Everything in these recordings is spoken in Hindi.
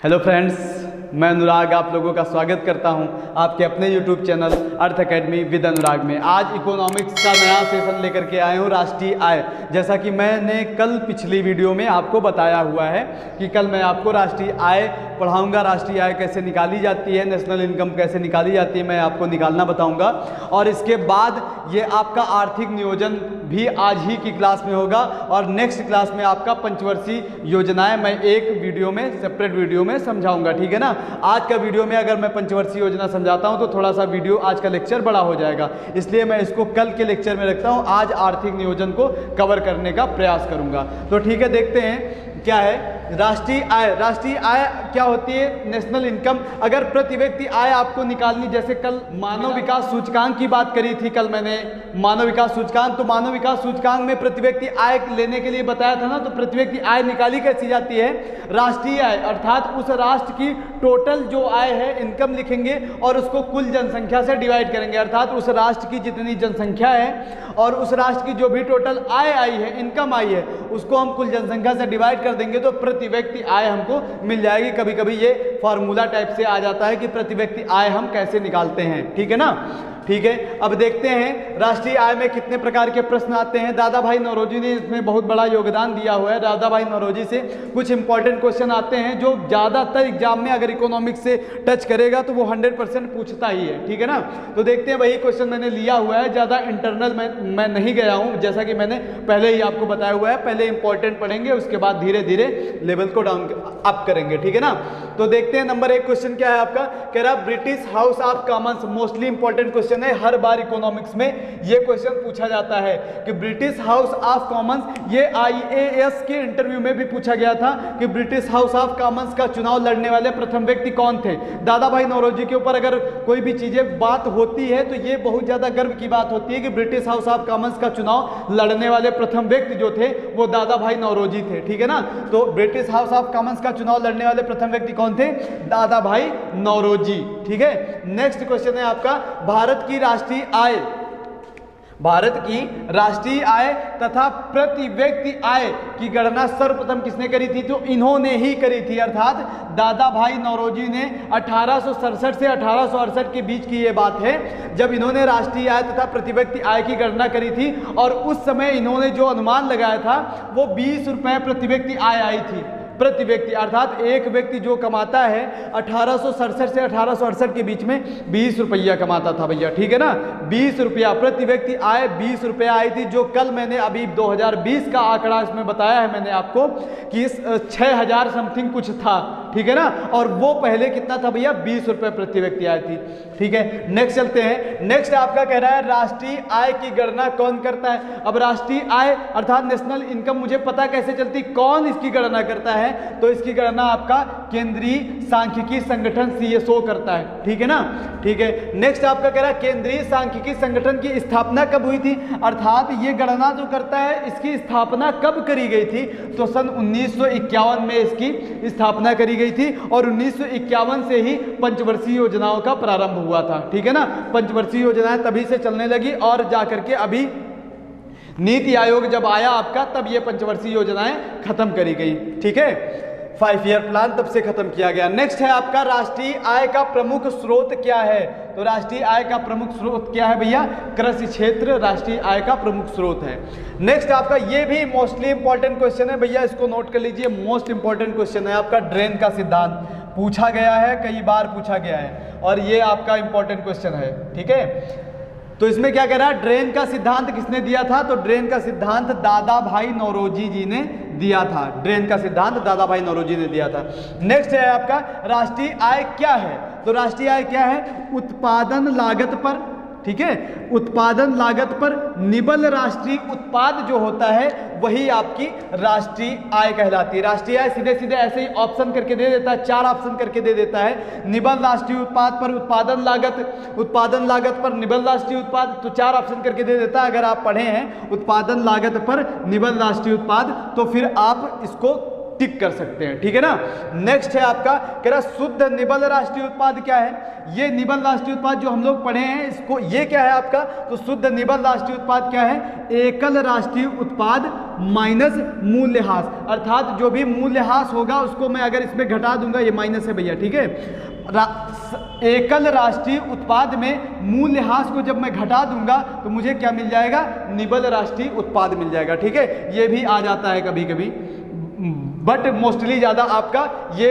हेलो फ्रेंड्स, मैं अनुराग आप लोगों का स्वागत करता हूं आपके अपने YouTube channel Arth academy with Anurag में। आज इकोनॉमिक्स का नया सेशन लेकर के आए हूं, राष्ट्रीय आय। जैसा कि मैंने कल पिछली वीडियो में आपको बताया हुआ है कि कल मैं आपको राष्ट्रीय आय पढ़ाऊंगा, राष्ट्रीय आय कैसे निकाली जाती है, नेशनल इनकम कैसे निकाली जाती है, मैं आपको निकालना बताऊंगा। और इसके बाद ये आपका आर्थिक नियोजन भी आज ही की क्लास में होगा और नेक्स्ट क्लास में आपका पंचवर्षीय योजनाएं मैं एक वीडियो में, सेपरेट वीडियो में समझाऊंगा, ठीक है ना। आज का वीडियो में अगर मैं पंचवर्षीय योजना समझाता हूं तो थोड़ा सा वीडियो आज का लेक्चर बड़ा हो जाएगा, इसलिए मैं इसको कल के लेक्चर में रखता हूं। आज आर्थिक नियोजन को कवर करने का प्रयास करूंगा। तो ठीक है, देखते हैं क्या है राष्ट्रीय आय। राष्ट्रीय आय क्या होती है? National income. अगर प्रति व्यक्ति आय आपको निकालनी, जैसे कल मानव विकास सूचकांक की बात करी थी, कल मैंने मानव विकास सूचकांक, तो मानव विकास सूचकांक में प्रति व्यक्ति आय लेने के लिए बताया था ना। तो प्रति व्यक्ति आय निकाली कैसी जाती है? राष्ट्रीय आय अर्थात उस राष्ट्र की टोटल जो आय है, इनकम लिखेंगे और उसको कुल जनसंख्या से डिवाइड करेंगे, अर्थात उस राष्ट्र की जितनी जनसंख्या है और उस राष्ट्र की जो भी टोटल आय आई है, इनकम आई है, उसको हम कुल जनसंख्या से डिवाइड कर देंगे तो प्रति व्यक्ति आय हमको मिल जाएगी। कभी कभी ये फॉर्मूला टाइप से आ जाता है कि प्रति व्यक्ति आय हम कैसे निकालते हैं, ठीक है ना। ठीक है, अब देखते हैं राष्ट्रीय आय में कितने प्रकार के प्रश्न आते हैं। दादा भाई नौरोजी ने इसमें बहुत बड़ा योगदान दिया हुआ है। दादा भाई नौरोजी से कुछ इंपॉर्टेंट क्वेश्चन आते हैं जो ज़्यादातर एग्जाम में अगर इकोनॉमिक्स से टच करेगा तो वो 100% पूछता ही है, ठीक है ना। तो देखते हैं, वही क्वेश्चन मैंने लिया हुआ है, ज़्यादा इंटरनल मैं नहीं गया हूँ, जैसा कि मैंने पहले ही आपको बताया हुआ है। पहले इंपॉर्टेंट पढ़ेंगे, उसके बाद धीरे धीरे लेवल को डाउन अप करेंगे, ठीक है ना। तो देखते हैं नंबर 1 क्वेश्चन क्या है आपका। कह रहा British house of Commons, mostly important question है, हर बार इकोनॉमिक्स में ये क्वेश्चन पूछा जाता है कि ब्रिटिश हाउस ऑफ कॉमन्स, ये आईएएस के इंटरव्यू में भी पूछा गया था कि ब्रिटिश हाउस ऑफ कॉमन्स का चुनाव लड़ने वाले प्रथम व्यक्ति कौन थे। दादा भाई नौरोजी के ऊपर अगर कोई भी चीजें बात होती है तो ये बहुत ज्यादा गर्व की बात होती है कि ब्रिटिश हाउस ऑफ कॉमन्स का चुनाव लड़ने वाले प्रथम व्यक्ति जो थे वो दादा भाई नौरोजी थे, ठीक है ना। तो ब्रिटिश हाउस ऑफ कॉमन्स का चुनाव लड़ने वाले प्रथम व्यक्ति कौन थे? दादा भाई नौरोजी, ठीक है। नेक्स्ट क्वेश्चन है आपका, भारत की राष्ट्रीय आय, भारत की राष्ट्रीय आय तथा प्रति व्यक्ति आय की गणना सर्वप्रथम किसने करी थी? तो इन्होंने ही करी थी, अर्थात दादा भाई नौरोजी ने 1867 से 1868 के बीच की ये बात है जब इन्होंने राष्ट्रीय आय तथा प्रति व्यक्ति आय की गणना करी थी। और उस समय इन्होंने जो अनुमान लगाया था वो 20 रुपये प्रति व्यक्ति आय आई थी, प्रति व्यक्ति, अर्थात एक व्यक्ति जो कमाता है 1867 से 1868 के बीच में 20 रुपया कमाता था भैया, ठीक है ना। 20 रुपया प्रति व्यक्ति आय 20 रुपया आई थी, जो कल मैंने अभी 2020 का आंकड़ा इसमें बताया है मैंने आपको कि 6000 समथिंग कुछ था, ठीक है ना। और वो पहले कितना था भैया? 20 रुपये प्रति व्यक्ति आय थी, ठीक है। नेक्स्ट चलते हैं। नेक्स्ट आपका कह रहा है राष्ट्रीय आय की गणना कौन करता है। अब राष्ट्रीय आय अर्थात नेशनल इनकम मुझे पता कैसे चलती, कौन इसकी गणना करता है? तो इसकी गणना आपका केंद्रीय सांख्यिकी संगठन सीएसओ करता है, ठीक है ना, ठीक है। नेक्स्ट आपका कह रहा है केंद्रीय सांख्यिकी संगठन की स्थापना कब हुई थी, अर्थात ये गणना जो करता है इसकी स्थापना कब करी गई थी? तो सन 1951 में इसकी स्थापना करी गई थी और 1951 से ही पंचवर्षीय योजनाओं का प्रारंभ हुआ था, ठीक है ना। पंचवर्षीय योजनाएं तभी से चलने लगी और जाकर के अभी नीति आयोग जब आया आपका तब ये पंचवर्षीय योजनाएं खत्म करी गई, ठीक है। 5 ईयर प्लान तब से खत्म किया गया। नेक्स्ट है आपका राष्ट्रीय आय का प्रमुख स्रोत क्या है। तो राष्ट्रीय आय का प्रमुख स्रोत क्या है भैया? कृषि क्षेत्र राष्ट्रीय आय का प्रमुख स्रोत है। नेक्स्ट आपका ये भी मोस्टली इंपॉर्टेंट क्वेश्चन है भैया, इसको नोट कर लीजिए, मोस्ट इंपॉर्टेंट क्वेश्चन है आपका, ड्रेन का सिद्धांत पूछा गया है, कई बार पूछा गया है और ये आपका इंपॉर्टेंट क्वेश्चन है, ठीक है। तो इसमें क्या कह रहा है, ड्रेन का सिद्धांत किसने दिया था? तो ड्रेन का सिद्धांत दादा भाई नौरोजी जी ने दिया था। ड्रेन का सिद्धांत दादा भाई नौरोजी ने दिया था। नेक्स्ट है आपका राष्ट्रीय आय क्या है। तो राष्ट्रीय आय क्या है? उत्पादन लागत पर, ठीक है, उत्पादन लागत पर निबल राष्ट्रीय उत्पाद जो होता है वही आपकी राष्ट्रीय आय कहलाती है। राष्ट्रीय आय सीधे सीधे ऐसे ही ऑप्शन करके दे देता है, 4 ऑप्शन करके दे देता है। निबल राष्ट्रीय उत्पाद पर उत्पादन लागत, उत्पादन लागत पर निबल राष्ट्रीय उत्पाद, तो 4 ऑप्शन करके दे देता है। अगर आप पढ़े हैं उत्पादन लागत पर निबल राष्ट्रीय उत्पाद तो फिर आप इसको टिक कर सकते हैं, ठीक है ना। नेक्स्ट है आपका कह रहा शुद्ध निबल राष्ट्रीय उत्पाद क्या है। ये निबल राष्ट्रीय उत्पाद जो हम लोग पढ़े हैं इसको, ये क्या है आपका? तो शुद्ध निबल राष्ट्रीय उत्पाद क्या है? एकल राष्ट्रीय उत्पाद माइनस मूल्यह्रास, अर्थात जो भी मूल्यह्रास होगा उसको मैं अगर इसमें घटा दूंगा, ये माइनस है भैया, ठीक है। एकल राष्ट्रीय उत्पाद में मूल्यह्रास को जब मैं घटा दूंगा तो मुझे क्या मिल जाएगा, निबल राष्ट्रीय उत्पाद मिल जाएगा, ठीक है। ये भी आ जाता है कभी कभी, बट मोस्टली ज़्यादा आपका ये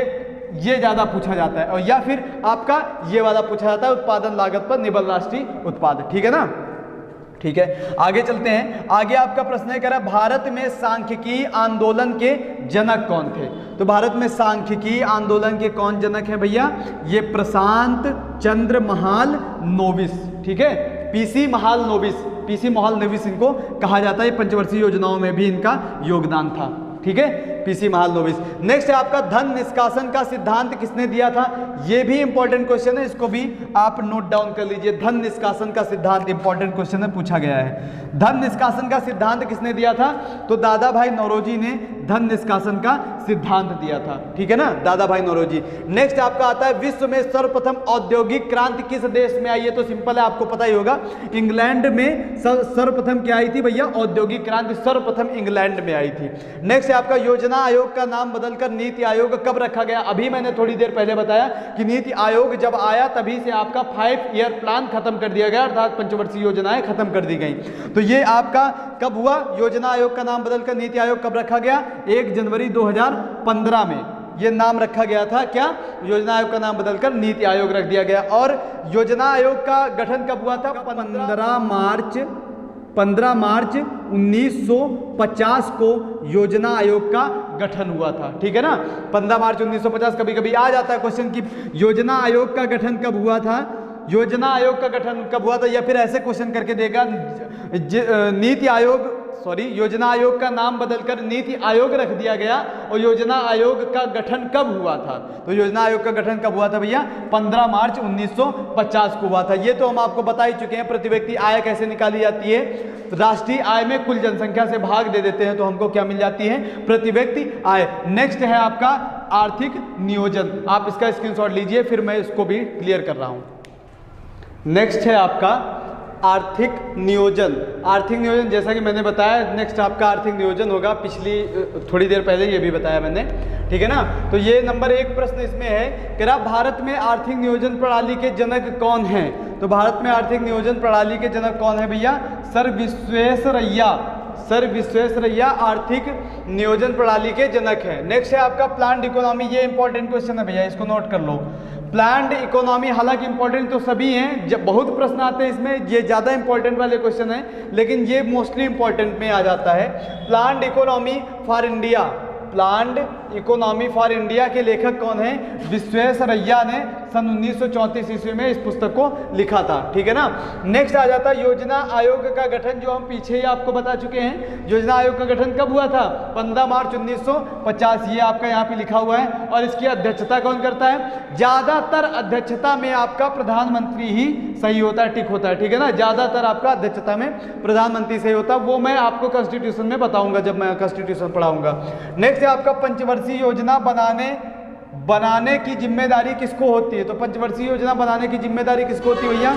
ज़्यादा पूछा जाता है, और या फिर आपका ये वाला पूछा जाता है, उत्पादन लागत पर निबल राष्ट्रीय उत्पाद, ठीक है ना। ठीक है, आगे चलते हैं। आगे आपका प्रश्न है, कह रहा भारत में सांख्यिकी आंदोलन के जनक कौन थे। तो भारत में सांख्यिकी आंदोलन के कौन जनक है भैया, ये प्रशांत चंद्र महाल नोबिस, ठीक है, पीसी महाल नोबिस, पीसी महाल नोबिस इनको कहा जाता है। पंचवर्षीय योजनाओं में भी इनका योगदान था, ठीक है, पीसी महाल नोबिस। नेक्स्ट है आपका धन निष्कासन का सिद्धांत किसने दिया था, ये भी इंपॉर्टेंट क्वेश्चन है, इसको भी आप नोट डाउन कर लीजिए। धन निष्कासन का सिद्धांत इंपॉर्टेंट क्वेश्चन है, पूछा गया है। धन निष्कासन का सिद्धांत किसने दिया था, तो दादा भाई नौरोजी ने धन निष्कासन का सिद्धांत दिया था, ठीक है ना, दादा भाई नौरोजी। नेक्स्ट आपका आता है विश्व में सर्वप्रथम औद्योगिक क्रांति किस देश में आई है, तो सिंपल है, आपको पता ही होगा, इंग्लैंड में सर्वप्रथम क्या आई थी भैया, औद्योगिक क्रांति सर्वप्रथम इंग्लैंड में आई थी। नेक्स्ट आपका योजना आयोग का नाम बदलकर नीति आयोग कब रखा गया। अभी मैंने थोड़ी देर पहले बताया कि नीति आयोग जब आया तभी से आपका 5 ईयर प्लान खत्म कर दिया गया, अर्थात पंचवर्षीय योजनाएं खत्म कर दी गई। तो ये आपका कब हुआ, योजना आयोग का नाम बदलकर नीति आयोग कब रखा गया, 1 जनवरी 2015 में ये नाम रखा गया था। क्या, योजना आयोग का नाम बदलकर नीति आयोग रख दिया गया। और योजना आयोग का गठन कब हुआ था, 15 मार्च 1950 को योजना आयोग का गठन हुआ था, ठीक है ना, 15 मार्च 1950। कभी कभी आ जाता है क्वेश्चन कि योजना आयोग का गठन कब हुआ था, योजना आयोग का गठन कब हुआ था, या फिर ऐसे क्वेश्चन करके देगा नीति आयोग, सॉरी, योजना आयोग का नाम बदलकर नीति आयोग रख दिया गया, और योजना आयोग का गठन कब हुआ था, तो योजना आयोग का गठन कब हुआ था भैया, 15 मार्च 1950 को हुआ था। ये तो हम आपको बता ही चुके हैं। प्रति व्यक्ति आय कैसे निकाली जाती है, राष्ट्रीय आय में कुल जनसंख्या से भाग दे देते हैं तो हमको क्या मिल जाती है, प्रति व्यक्ति आय। नेक्स्ट है आपका आर्थिक नियोजन, आप इसका स्क्रीनशॉट लीजिए, फिर मैं इसको भी क्लियर कर रहा हूं। नेक्स्ट है आपका आर्थिक नियोजन। आर्थिक नियोजन जैसा कि मैंने बताया, नेक्स्ट आपका आर्थिक नियोजन होगा, पिछली थोड़ी देर पहले ये भी बताया मैंने, ठीक है ना। तो ये नंबर 1 प्रश्न इसमें है कि भारत में आर्थिक नियोजन प्रणाली के जनक कौन हैं। तो भारत में आर्थिक नियोजन प्रणाली के जनक कौन है भैया, सर विश्वेश्वरैया, सर विश्वेश्वरैया आर्थिक नियोजन प्रणाली के जनक है। नेक्स्ट है आपका प्लान्ड इकोनॉमी, ये इंपॉर्टेंट क्वेश्चन है भैया, इसको नोट कर लो। प्लान्ड इकोनॉमी, हालांकि इंपॉर्टेंट तो सभी हैं, जब बहुत प्रश्न आते हैं इसमें, ये ज़्यादा इंपॉर्टेंट वाले क्वेश्चन हैं, लेकिन ये मोस्टली इंपॉर्टेंट में आ जाता है। Planned economy for India, planned economy for India के लेखक कौन है, विश्वेश्वरैया ने सन 1934 ईस्वी में इस पुस्तक को लिखा था, ठीक है ना। नेक्स्ट आ जाता है योजना आयोग का गठन, जो हम पीछे ही आपको बता चुके हैं। योजना आयोग का गठन कब हुआ था, 15 मार्च 1950, ये आपका यहाँ पे लिखा हुआ है। और इसकी अध्यक्षता कौन करता है, ज़्यादातर अध्यक्षता में आपका प्रधानमंत्री ही सही होता है, टिक होता है, ठीक है ना, ज़्यादातर आपका अध्यक्षता में प्रधानमंत्री सही होता है, वो मैं आपको कॉन्स्टिट्यूशन में बताऊंगा जब मैं कॉन्स्टिट्यूशन पढ़ाऊंगा। नेक्स्ट है आपका पंचवर्षीय योजना बनाने की जिम्मेदारी किसको होती है। तो पंचवर्षीय योजना बनाने की जिम्मेदारी किसको होती है भैया,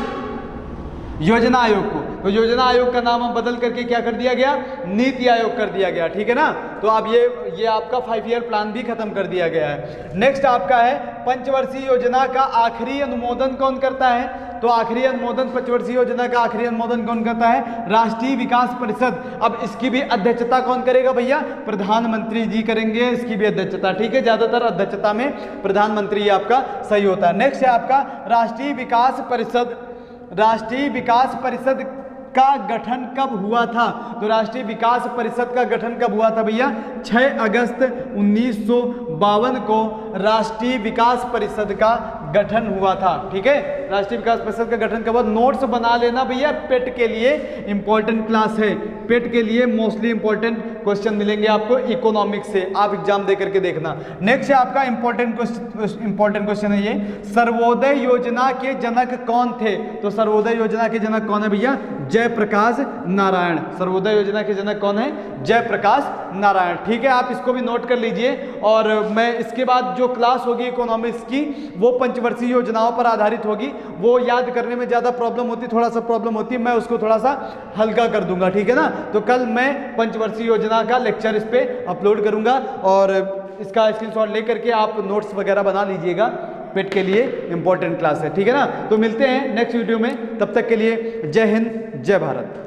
योजना आयोग को। तो योजना आयोग का नाम बदल करके क्या कर दिया गया, नीति आयोग कर दिया गया, ठीक है ना। तो अब ये आपका 5 ईयर प्लान भी खत्म कर दिया गया है। नेक्स्ट आपका है पंचवर्षीय योजना का आखिरी अनुमोदन कौन करता है। तो आखिरी अनुमोदन पंचवर्षीय योजना का आखिरी अनुमोदन कौन करता है, राष्ट्रीय विकास परिषद। अब इसकी भी अध्यक्षता कौन करेगा भैया, प्रधानमंत्री जी करेंगे इसकी भी अध्यक्षता, ठीक है। ज्यादातर अध्यक्षता में प्रधानमंत्री आपका सही होता है। नेक्स्ट है आपका राष्ट्रीय विकास परिषद। राष्ट्रीय विकास परिषद का गठन कब हुआ था। तो राष्ट्रीय विकास परिषद का गठन कब हुआ था भैया, 6 अगस्त 1952 को राष्ट्रीय विकास परिषद का गठन हुआ था, ठीक है। राष्ट्रीय विकास परिषद का गठन कब हुआ, नोट्स बना लेना भैया, पेट के लिए इंपॉर्टेंट क्लास है, पेट के लिए मोस्टली इंपॉर्टेंट क्वेश्चन मिलेंगे आपको इकोनॉमिक्स से, आप एग्जाम दे करके देखना। नेक्स्ट है आपका इंपॉर्टेंट क्वेश्चन है ये, सर्वोदय योजना के जनक कौन थे। तो सर्वोदय योजना के जनक कौन है भैया, जयप्रकाश नारायण। सर्वोदय योजना के जनक कौन है, जयप्रकाश नारायण, ठीक ठीक है, आप इसको भी नोट कर लीजिए। और मैं इसके बाद जो क्लास होगी इकोनॉमिक्स की वो पंचवर्षीय योजनाओं पर आधारित होगी। वो याद करने में ज़्यादा प्रॉब्लम होती, थोड़ा सा प्रॉब्लम होती है, मैं उसको थोड़ा सा हल्का कर दूंगा, ठीक है ना। तो कल मैं पंचवर्षीय योजना का लेक्चर इस पर अपलोड करूंगा और इसका स्क्रीनशॉट लेकर के आप नोट्स वगैरह बना लीजिएगा, पेट के लिए इंपॉर्टेंट क्लास है, ठीक है ना। तो मिलते हैं नेक्स्ट वीडियो में, तब तक के लिए जय हिंद जय भारत।